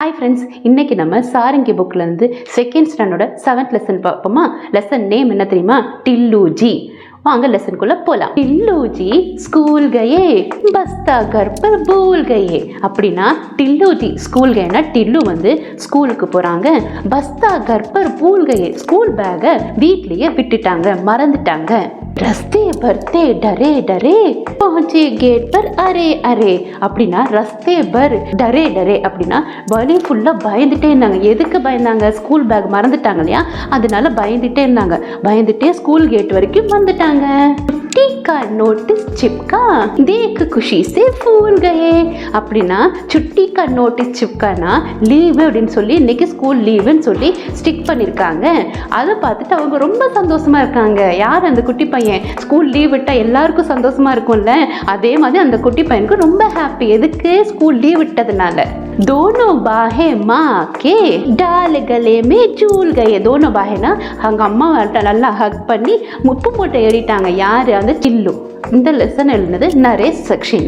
Hi friends, இன்னைக்கு நம்ம Sarangi புக்லேருந்து second ஸ்டாண்டர்டோட 7th lesson பார்ப்போமா. லெசன் நேம் என்ன தெரியுமா? டில்லூஜி. வாங்க லெசனுக்குள்ள போலாம். டில்லூஜி ஸ்கூல் கயே பஸ்தா கர் பர் பூல் கயே. அப்படின்னா டில்லூஜி ஸ்கூல் கயேனா டில்லு வந்து ஸ்கூலுக்கு போறாங்க. பஸ்தா கர் பர் பூல் கயே ஸ்கூல் பேக்கை வீட்லயே விட்டுட்டாங்க, மறந்துட்டாங்க. ரஸ்தே பர்தே டரே டரே பहुंचे गेट पर அரே அரே. அப்படின்னா ரஸ்தே பர் டரே டரே அப்படின்னா வழி ஃபுல்லா பயந்துட்டே இருந்தாங்க. எதுக்கு பயந்தாங்க? ஸ்கூல் பேக் மறந்துட்டாங்க இல்லையா, அதனால பயந்துட்டே இருந்தாங்க. பயந்துட்டே ஸ்கூல் கேட் வரைக்கும் வந்துட்டாங்க. छुट्टी का नोटिस चिपका देख खुशी से फूल गए. அப்படின்னா சுட்டி கா நோட்டீஸ் சிப்கானா லீவு அப்படின்னு சொல்லி இன்னைக்கு ஸ்கூல் லீவுன்னு சொல்லி ஸ்டிக் பண்ணியிருக்காங்க. அதை பார்த்துட்டு அவங்க ரொம்ப சந்தோஷமா இருக்காங்க. யார்? அந்த குட்டி பையன். ஸ்கூல் லீவ் விட்டா எல்லாருக்கும் சந்தோஷமா இருக்கும்ல, அதே மாதிரி அந்த குட்டி பையனுக்கு ரொம்ப ஹாப்பி. எதுக்கு? ஸ்கூல் லீவ் விட்டதுனால. दोनों बाहें माँ के डाल गले में झूल गए. दोनों बाहेனா அவங்க அம்மா நல்லா ஹக் பண்ணி முப்பு போட்டு ஏறிட்டாங்க. யாரு? அந்த டில்லு. இந்த லெசன் எழுதுனது நரேஷ் சக்ஷினா.